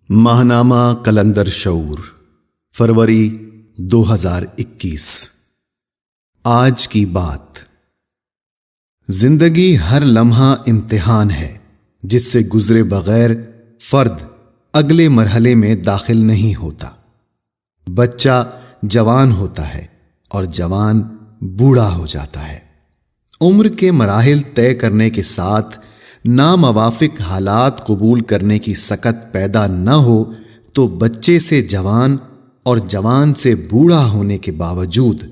ماہنامہ کلندر شعور فروری 2021۔ آج کی بات۔ زندگی ہر لمحہ امتحان ہے جس سے گزرے بغیر فرد اگلے مرحلے میں داخل نہیں ہوتا۔ بچہ جوان ہوتا ہے اور جوان بوڑھا ہو جاتا ہے۔ عمر کے مراحل طے کرنے کے ساتھ ناموافق حالات قبول کرنے کی سکت پیدا نہ ہو تو بچے سے جوان اور جوان سے بوڑھا ہونے کے باوجود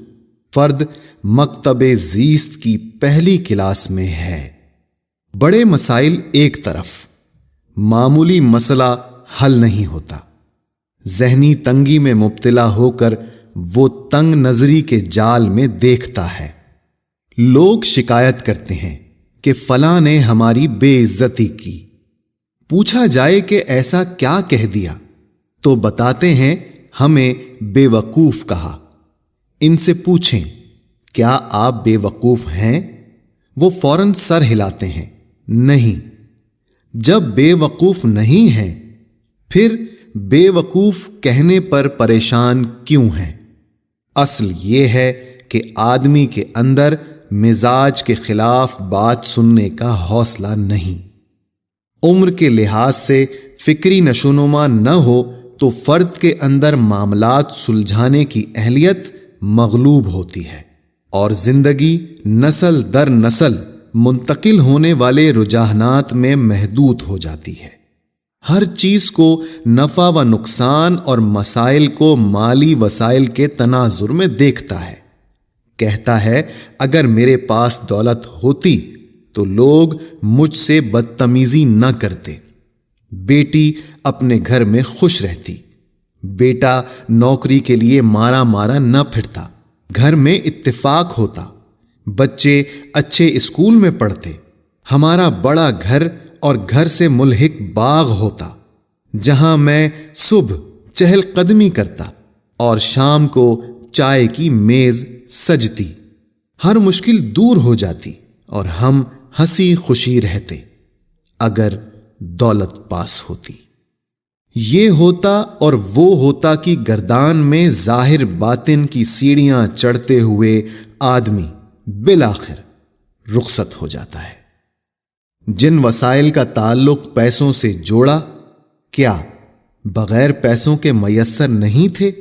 فرد مکتب زیست کی پہلی کلاس میں ہے۔ بڑے مسائل ایک طرف، معمولی مسئلہ حل نہیں ہوتا۔ ذہنی تنگی میں مبتلا ہو کر وہ تنگ نظری کے جال میں دیکھتا ہے۔ لوگ شکایت کرتے ہیں کہ فلاں نے ہماری بے عزتی کی۔ پوچھا جائے کہ ایسا کیا کہہ دیا تو بتاتے ہیں ہمیں بے وقوف کہا۔ ان سے پوچھیں کیا آپ بے وقوف ہیں؟ وہ فوراً سر ہلاتے ہیں نہیں۔ جب بے وقوف نہیں ہیں پھر بے وقوف کہنے پر پریشان کیوں ہیں؟ اصل یہ ہے کہ آدمی کے اندر مزاج کے خلاف بات سننے کا حوصلہ نہیں۔ عمر کے لحاظ سے فکری نشوونما نہ ہو تو فرد کے اندر معاملات سلجھانے کی اہلیت مغلوب ہوتی ہے اور زندگی نسل در نسل منتقل ہونے والے رجحانات میں محدود ہو جاتی ہے۔ ہر چیز کو نفع و نقصان اور مسائل کو مالی وسائل کے تناظر میں دیکھتا ہے۔ کہتا ہے اگر میرے پاس دولت ہوتی تو لوگ مجھ سے بدتمیزی نہ کرتے، بیٹی اپنے گھر میں خوش رہتی، بیٹا نوکری کے لیے مارا مارا نہ پھرتا، گھر میں اتفاق ہوتا، بچے اچھے اسکول میں پڑھتے، ہمارا بڑا گھر اور گھر سے ملحق باغ ہوتا جہاں میں صبح چہل قدمی کرتا اور شام کو چائے کی میز سجتی، ہر مشکل دور ہو جاتی اور ہم ہنسی خوشی رہتے اگر دولت پاس ہوتی۔ یہ ہوتا اور وہ ہوتا کہ گردان میں ظاہر باطن کی سیڑھیاں چڑھتے ہوئے آدمی بالآخر رخصت ہو جاتا ہے۔ جن وسائل کا تعلق پیسوں سے جوڑا، کیا بغیر پیسوں کے میسر نہیں تھے؟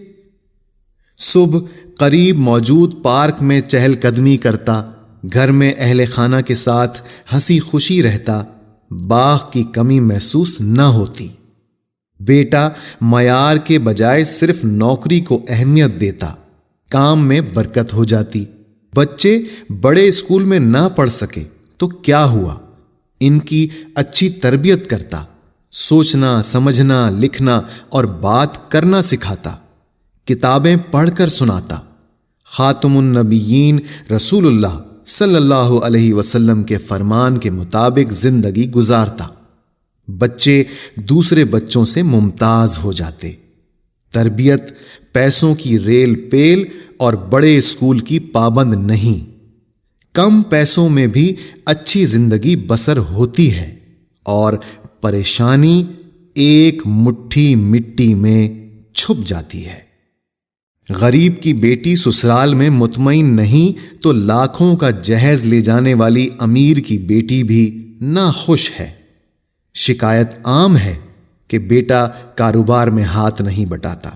صبح قریب موجود پارک میں چہل قدمی کرتا، گھر میں اہل خانہ کے ساتھ ہنسی خوشی رہتا، باغ کی کمی محسوس نہ ہوتی، بیٹا معیار کے بجائے صرف نوکری کو اہمیت دیتا، کام میں برکت ہو جاتی، بچے بڑے اسکول میں نہ پڑھ سکے تو کیا ہوا، ان کی اچھی تربیت کرتا، سوچنا سمجھنا لکھنا اور بات کرنا سکھاتا، کتابیں پڑھ کر سناتا، خاتم النبیین رسول اللہ صلی اللہ علیہ وسلم کے فرمان کے مطابق زندگی گزارتا، بچے دوسرے بچوں سے ممتاز ہو جاتے، تربیت پیسوں کی ریل پیل اور بڑے اسکول کی پابند نہیں، کم پیسوں میں بھی اچھی زندگی بسر ہوتی ہے اور پریشانی ایک مٹھی مٹی میں چھپ جاتی ہے۔ غریب کی بیٹی سسرال میں مطمئن نہیں تو لاکھوں کا جہیز لے جانے والی امیر کی بیٹی بھی ناخوش ہے۔ شکایت عام ہے کہ بیٹا کاروبار میں ہاتھ نہیں بٹاتا،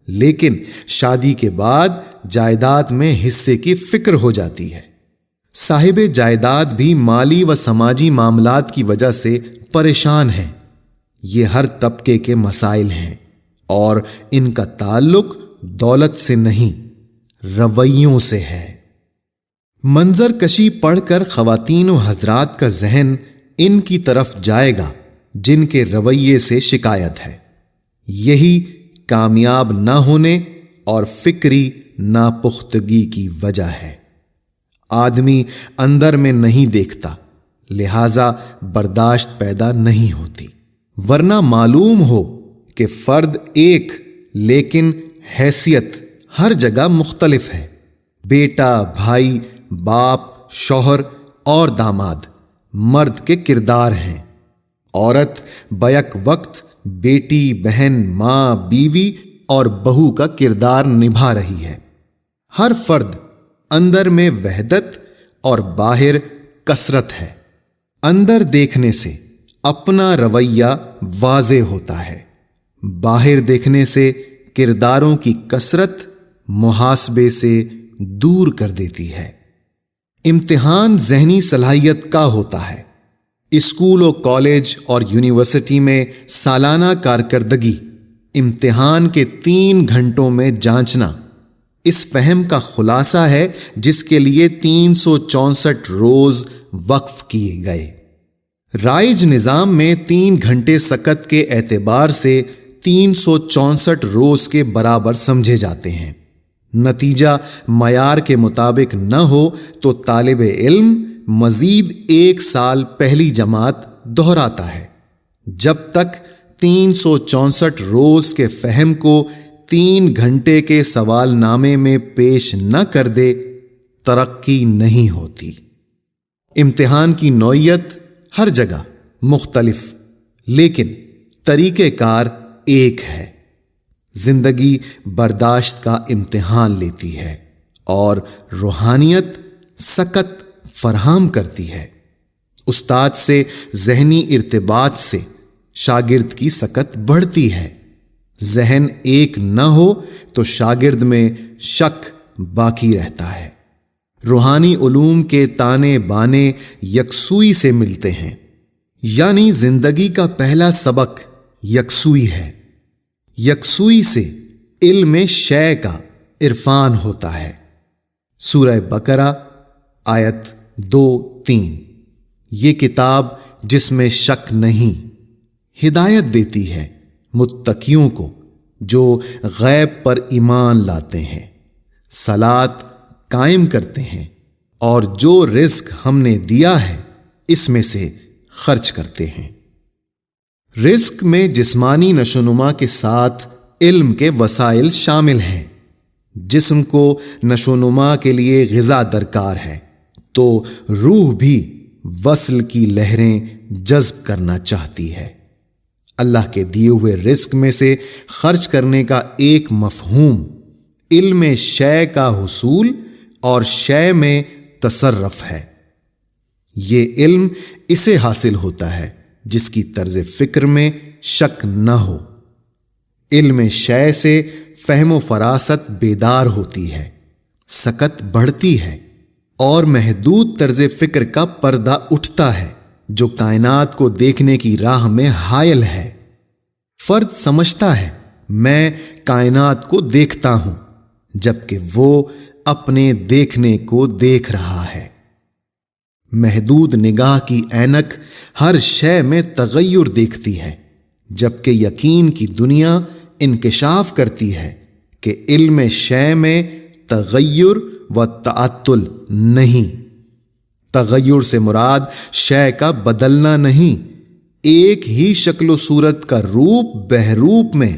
لیکن شادی کے بعد جائیداد میں حصے کی فکر ہو جاتی ہے۔ صاحب جائیداد بھی مالی و سماجی معاملات کی وجہ سے پریشان ہیں۔ یہ ہر طبقے کے مسائل ہیں اور ان کا تعلق دولت سے نہیں رویوں سے ہے۔ منظر کشی پڑھ کر خواتین و حضرات کا ذہن ان کی طرف جائے گا جن کے رویے سے شکایت ہے۔ یہی کامیاب نہ ہونے اور فکری ناپختگی کی وجہ ہے۔ آدمی اندر میں نہیں دیکھتا، لہذا برداشت پیدا نہیں ہوتی، ورنہ معلوم ہو کہ فرد ایک لیکن حیثیت ہر جگہ مختلف ہے۔ بیٹا، بھائی، باپ، شوہر اور داماد مرد کے کردار ہیں۔ عورت بیک وقت بیٹی، بہن، ماں، بیوی اور بہو کا کردار نبھا رہی ہے۔ ہر فرد اندر میں وحدت اور باہر کثرت ہے۔ اندر دیکھنے سے اپنا رویہ واضح ہوتا ہے، باہر دیکھنے سے کرداروں کی کثرت محاسبے سے دور کر دیتی ہے۔ امتحان ذہنی صلاحیت کا ہوتا ہے۔ اسکول و کالج اور یونیورسٹی میں سالانہ کارکردگی امتحان کے 3 گھنٹوں میں جانچنا اس فہم کا خلاصہ ہے جس کے لیے 364 روز وقف کیے گئے۔ رائج نظام میں 3 گھنٹے سکت کے اعتبار سے 364 روز کے برابر سمجھے جاتے ہیں۔ نتیجہ معیار کے مطابق نہ ہو تو طالب علم مزید 1 سال پہلی جماعت دہراتا ہے۔ جب تک 364 روز کے فہم کو 3 گھنٹے کے سوال نامے میں پیش نہ کر دے، ترقی نہیں ہوتی۔ امتحان کی نوعیت ہر جگہ مختلف، لیکن طریقہ کار ایک ہے۔ زندگی برداشت کا امتحان لیتی ہے اور روحانیت سکت فراہم کرتی ہے۔ استاد سے ذہنی ارتباط سے شاگرد کی سکت بڑھتی ہے۔ ذہن ایک نہ ہو تو شاگرد میں شک باقی رہتا ہے۔ روحانی علوم کے تانے بانے یکسوئی سے ملتے ہیں، یعنی زندگی کا پہلا سبق یکسوئی ہے۔ یکسوئی سے علم شے کا عرفان ہوتا ہے۔ سورہ بقرہ آیت 2-3۔ یہ کتاب جس میں شک نہیں ہدایت دیتی ہے متقیوں کو جو غیب پر ایمان لاتے ہیں، صلاۃ قائم کرتے ہیں اور جو رزق ہم نے دیا ہے اس میں سے خرچ کرتے ہیں۔ رزق میں جسمانی نشوونما کے ساتھ علم کے وسائل شامل ہیں۔ جسم کو نشوونما کے لیے غذا درکار ہے تو روح بھی وصل کی لہریں جذب کرنا چاہتی ہے۔ اللہ کے دیے ہوئے رزق میں سے خرچ کرنے کا ایک مفہوم علم شے کا حصول اور شے میں تصرف ہے۔ یہ علم اسے حاصل ہوتا ہے جس کی طرز فکر میں شک نہ ہو۔ علم شے سے فہم و فراست بیدار ہوتی ہے، سکت بڑھتی ہے اور محدود طرز فکر کا پردہ اٹھتا ہے جو کائنات کو دیکھنے کی راہ میں حائل ہے۔ فرد سمجھتا ہے میں کائنات کو دیکھتا ہوں، جبکہ وہ اپنے دیکھنے کو دیکھ رہا ہے۔ محدود نگاہ کی اینک ہر شے میں تغیر دیکھتی ہے، جبکہ یقین کی دنیا انکشاف کرتی ہے کہ علم شے میں تغیر و تعطل نہیں۔ تغیر سے مراد شے کا بدلنا نہیں، ایک ہی شکل و صورت کا روپ بہروپ میں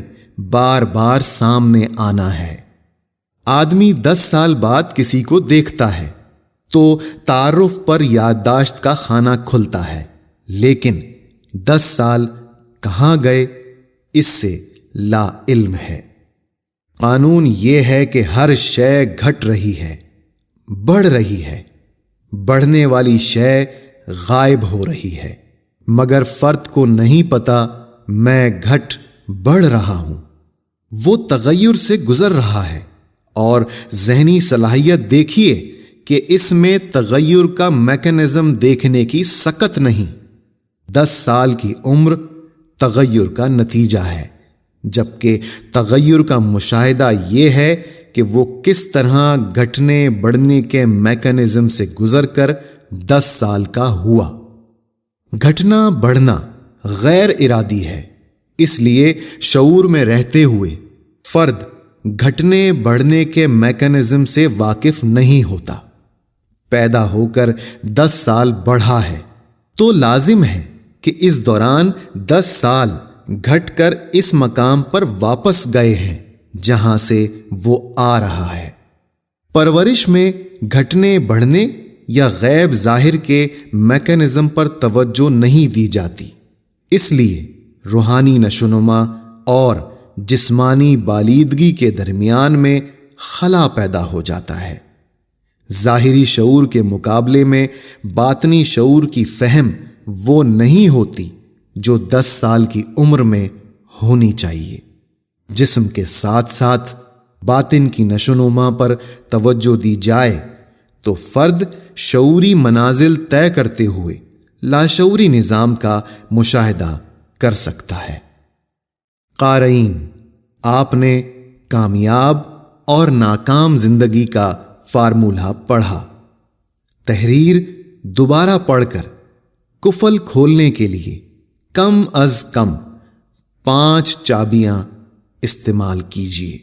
بار بار سامنے آنا ہے۔ آدمی 10 سال بعد کسی کو دیکھتا ہے تو تعارف پر یادداشت کا خانہ کھلتا ہے، لیکن 10 سال کہاں گئے اس سے لا علم ہے۔ قانون یہ ہے کہ ہر شے گھٹ رہی ہے، بڑھ رہی ہے، بڑھنے والی شے غائب ہو رہی ہے، مگر فرد کو نہیں پتا میں گھٹ بڑھ رہا ہوں۔ وہ تغیر سے گزر رہا ہے اور ذہنی صلاحیت دیکھیے کہ اس میں تغیر کا میکانزم دیکھنے کی سکت نہیں۔ 10 سال کی عمر تغیر کا نتیجہ ہے، جبکہ تغیر کا مشاہدہ یہ ہے کہ وہ کس طرح گھٹنے بڑھنے کے میکانزم سے گزر کر 10 سال کا ہوا۔ گھٹنا بڑھنا غیر ارادی ہے، اس لیے شعور میں رہتے ہوئے فرد گھٹنے بڑھنے کے میکانزم سے واقف نہیں ہوتا۔ پیدا ہو کر 10 سال بڑھا ہے تو لازم ہے کہ اس دوران 10 سال گھٹ کر اس مقام پر واپس گئے ہیں جہاں سے وہ آ رہا ہے۔ پرورش میں گھٹنے بڑھنے یا غیب ظاہر کے میکانزم پر توجہ نہیں دی جاتی، اس لیے روحانی نشوونما اور جسمانی بالیدگی کے درمیان میں خلا پیدا ہو جاتا ہے۔ ظاہری شعور کے مقابلے میں باطنی شعور کی فہم وہ نہیں ہوتی جو 10 سال کی عمر میں ہونی چاہیے۔ جسم کے ساتھ ساتھ باطن کی نشوونما پر توجہ دی جائے تو فرد شعوری منازل طے کرتے ہوئے لاشعوری نظام کا مشاہدہ کر سکتا ہے۔ قارئین، آپ نے کامیاب اور ناکام زندگی کا فارمولہ پڑھا۔ تحریر دوبارہ پڑھ کر قفل کھولنے کے لیے کم از کم 5 چابیاں استعمال کیجیے۔